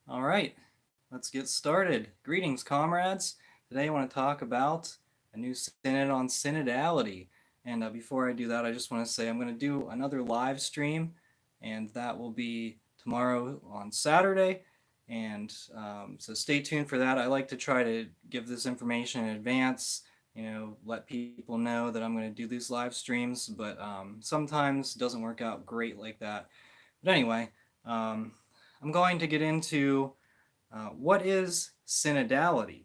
All right, let's get started. Greetings, comrades. Today I want to talk about a new synod on synodality. And before I do that, I just want to say I'm going to do another live stream, and that will be tomorrow on Saturday. And so stay tuned for that. I like to try to give this information in advance, let people know that I'm going to do these live streams, but sometimes it doesn't work out great like that. But anyway, um, I'm going to get into what is synodality.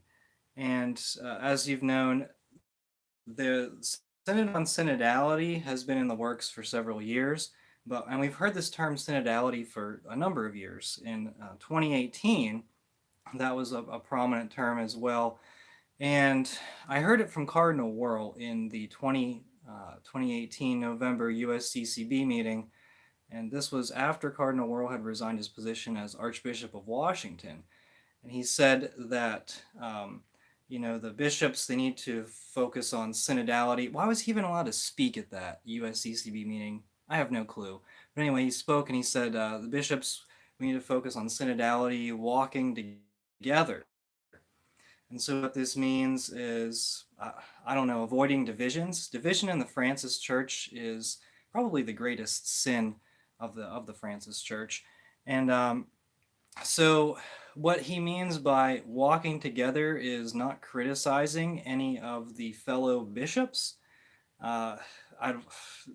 And as you've known, the Synod on synodality has been in the works for several years, and we've heard this term synodality for a number of years. In 2018, that was a prominent term as well. And I heard it from Cardinal Wuerl in the 2018 November USCCB meeting, and this was after Cardinal Wuerl had resigned his position as Archbishop of Washington. And he said that, the bishops, they need to focus on synodality. Why was he even allowed to speak at that USCCB meeting? I have no clue. But anyway, he spoke and he said, the bishops, we need to focus on synodality, walking together. And so what this means is, I don't know, avoiding divisions. Division in the Francis Church is probably the greatest sin of the Francis Church. And so what he means by walking together is not criticizing any of the fellow bishops. Uh, I,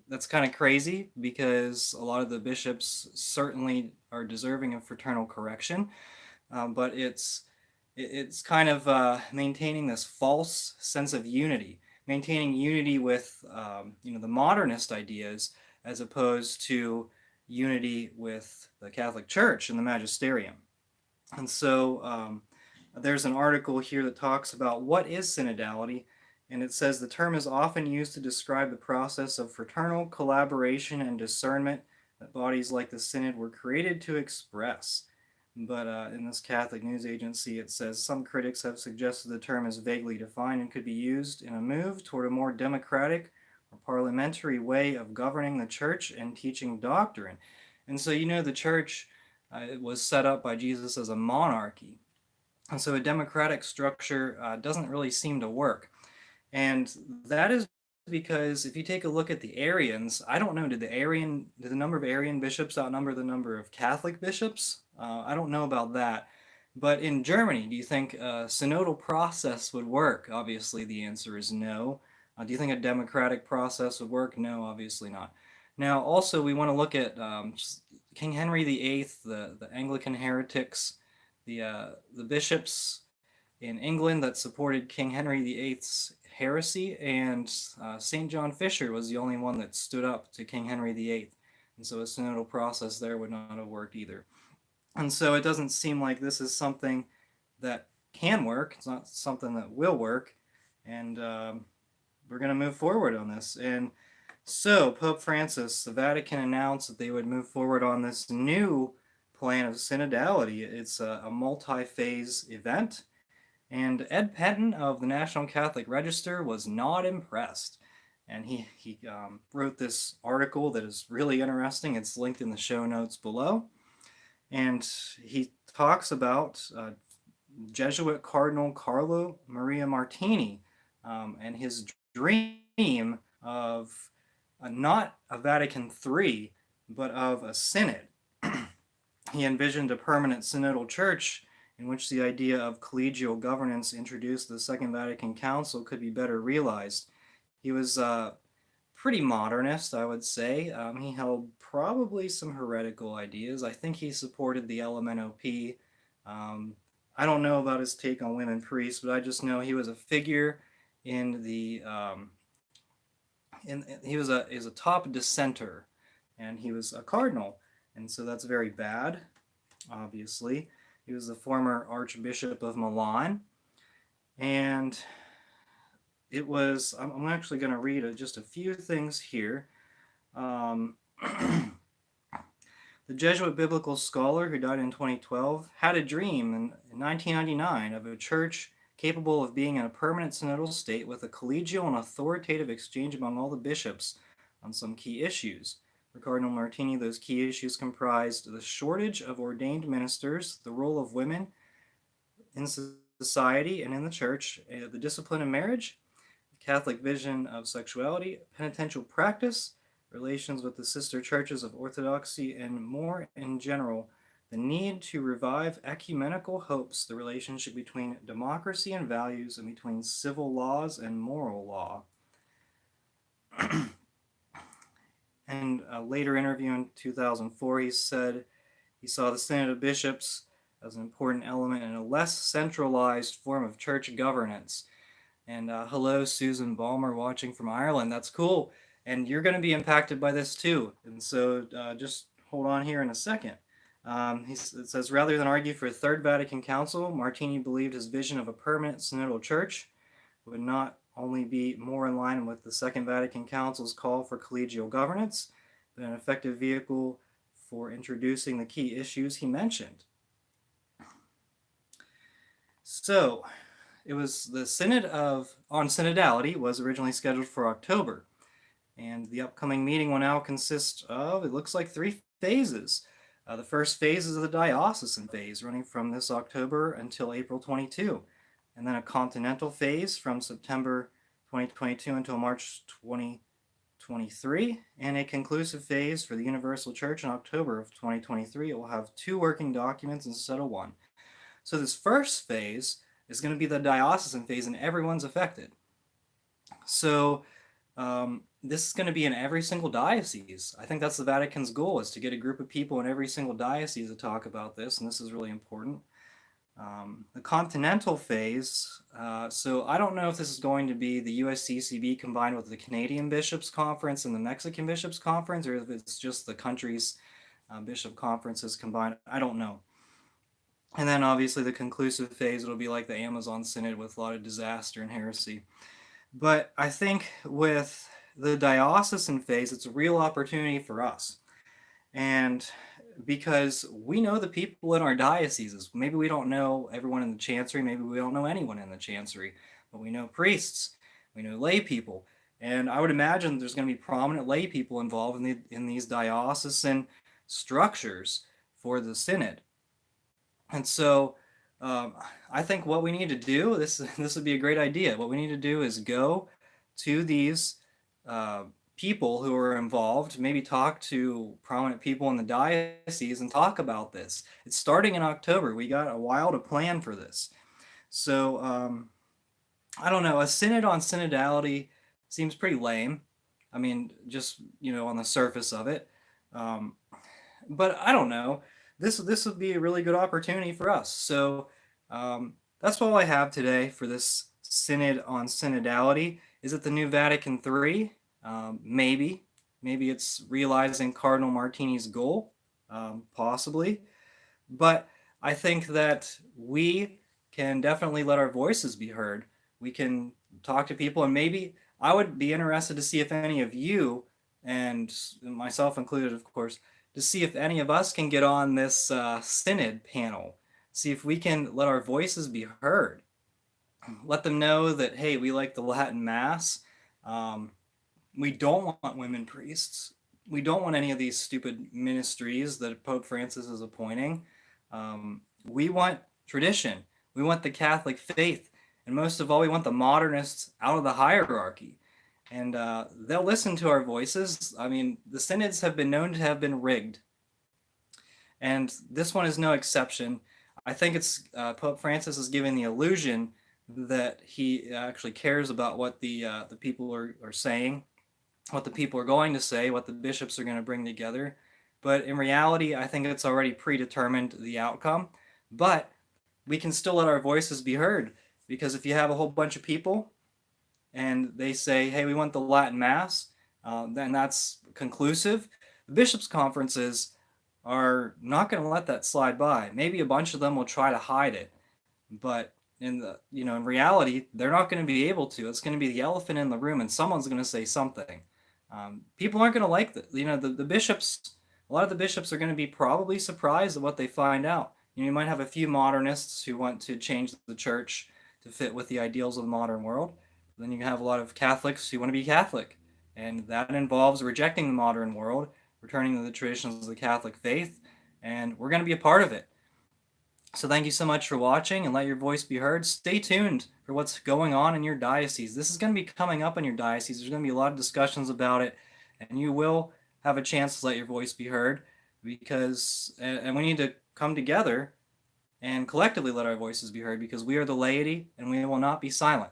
that's kind of crazy because a lot of the bishops certainly are deserving of fraternal correction, but it's kind of maintaining this false sense of unity, maintaining unity with the modernist ideas as opposed to unity with the Catholic Church and the magisterium. And so there's an article here that talks about what is synodality, and it says the term is often used to describe the process of fraternal collaboration and discernment that bodies like the Synod were created to express. But in this Catholic news agency, it says some critics have suggested the term is vaguely defined and could be used in a move toward a more democratic or parliamentary way of governing the church and teaching doctrine. And so, the church it was set up by Jesus as a monarchy. And so a democratic structure doesn't really seem to work. And that is because if you take a look at the Arians, I don't know, did the number of Arian bishops outnumber the number of Catholic bishops? I don't know about that. But in Germany, do you think a synodal process would work? Obviously, the answer is no. Do you think a democratic process would work? No, obviously not. Now, also, we want to look at King Henry VIII, the Anglican heretics, the bishops in England that supported King Henry VIII's heresy, and St. John Fisher was the only one that stood up to King Henry VIII. And so a synodal process there would not have worked either. And so it doesn't seem like this is something that can work. It's not something that will work. And we're going to move forward on this. And so Pope Francis, the Vatican announced that they would move forward on this new plan of synodality. It's a multi-phase event. And Ed Penton of the National Catholic Register was not impressed. And he wrote this article that is really interesting. It's linked in the show notes below. And he talks about Jesuit Cardinal Carlo Maria Martini and his dream of not a Vatican III, but of a synod. He envisioned a permanent synodal church in which the idea of collegial governance introduced the Second Vatican Council could be better realized. He was pretty modernist, I would say. He held probably some heretical ideas. I think he supported the LMNOP. I don't know about his take on women priests, but I just know he was a figure in the he was a top dissenter, and he was a cardinal, and so that's very bad. Obviously, he was the former Archbishop of Milan, and it was. I'm actually going to read just a few things here. The Jesuit biblical scholar who died in 2012 had a dream in 1999 of a church capable of being in a permanent synodal state with a collegial and authoritative exchange among all the bishops on some key issues. For Cardinal Martini, those key issues comprised the shortage of ordained ministers, the role of women in society and in the church, the discipline of marriage, the Catholic vision of sexuality, penitential practice, relations with the sister churches of Orthodoxy, and more in general, the need to revive ecumenical hopes, the relationship between democracy and values, and between civil laws and moral law. In a later interview in 2004, he said he saw the Synod of Bishops as an important element in a less centralized form of church governance. And hello, Susan Balmer, watching from Ireland. That's cool. And you're going to be impacted by this too. And so just hold on here in a second. It says, rather than argue for a Third Vatican Council, Martini believed his vision of a permanent synodal church would not only be more in line with the Second Vatican Council's call for collegial governance, but an effective vehicle for introducing the key issues he mentioned. So, it was the Synod on Synodality was originally scheduled for October, and the upcoming meeting will now consist of, it looks like, 3 phases. The first phase is the diocesan phase, running from this October until April 22, and then a continental phase from September 2022 until March 2023, and a conclusive phase for the Universal Church in October of 2023. It will have 2 working documents instead of 1. So this first phase is going to be the diocesan phase, and everyone's affected. So this is going to be in every single diocese. I think that's the Vatican's goal, is to get a group of people in every single diocese to talk about this, and this is really important. The continental phase, so I don't know if this is going to be the USCCB combined with the Canadian Bishops' Conference and the Mexican Bishops' Conference, or if it's just the country's bishop conferences combined. I don't know. And then obviously the conclusive phase, it'll be like the Amazon Synod with a lot of disaster and heresy. But I think with the diocesan phase, it's a real opportunity for us. And because we know the people in our dioceses. Maybe we don't know everyone in the chancery, maybe we don't know anyone in the chancery, but we know priests, we know lay people. And I would imagine there's going to be prominent lay people involved in these diocesan structures for the Synod. And so I think what we need to do, this would be a great idea. What we need to do is go to these people who are involved, maybe talk to prominent people in the diocese and talk about this. It's starting in October. We got a while to plan for this. So I don't know, a synod on synodality seems pretty lame. I mean, just, on the surface of it. But I don't know. This would be a really good opportunity for us. So that's all I have today for this synod on synodality. Is it the new Vatican III? Maybe it's realizing Cardinal Martini's goal, possibly. But I think that we can definitely let our voices be heard. We can talk to people, and maybe I would be interested to see if any of you, and myself included, of course, to see if any of us can get on this synod panel, see if we can let our voices be heard. Let them know that, hey, we like the Latin Mass. We don't want women priests. We don't want any of these stupid ministries that Pope Francis is appointing. We want tradition. We want the Catholic faith. And most of all, we want the modernists out of the hierarchy. And they'll listen to our voices. I mean, the synods have been known to have been rigged. And this one is no exception. I think it's Pope Francis is giving the illusion that he actually cares about what the people are saying, what the people are going to say, what the bishops are going to bring together. But in reality, I think it's already predetermined the outcome. But we can still let our voices be heard, because if you have a whole bunch of people and they say, hey, we want the Latin Mass, then that's conclusive. The bishops' conferences are not going to let that slide by. Maybe a bunch of them will try to hide it, but in reality, they're not going to be able to. It's going to be the elephant in the room, and someone's going to say something. People aren't going to like that. The bishops, a lot of the bishops are going to be probably surprised at what they find out. You might have a few modernists who want to change the church to fit with the ideals of the modern world. Then you have a lot of Catholics who want to be Catholic, and that involves rejecting the modern world, returning to the traditions of the Catholic faith, and we're going to be a part of it. So thank you so much for watching, and let your voice be heard. Stay tuned for what's going on in your diocese. This is going to be coming up in your diocese. There's going to be a lot of discussions about it, and you will have a chance to let your voice be heard, because and we need to come together and collectively let our voices be heard, because we are the laity and we will not be silent.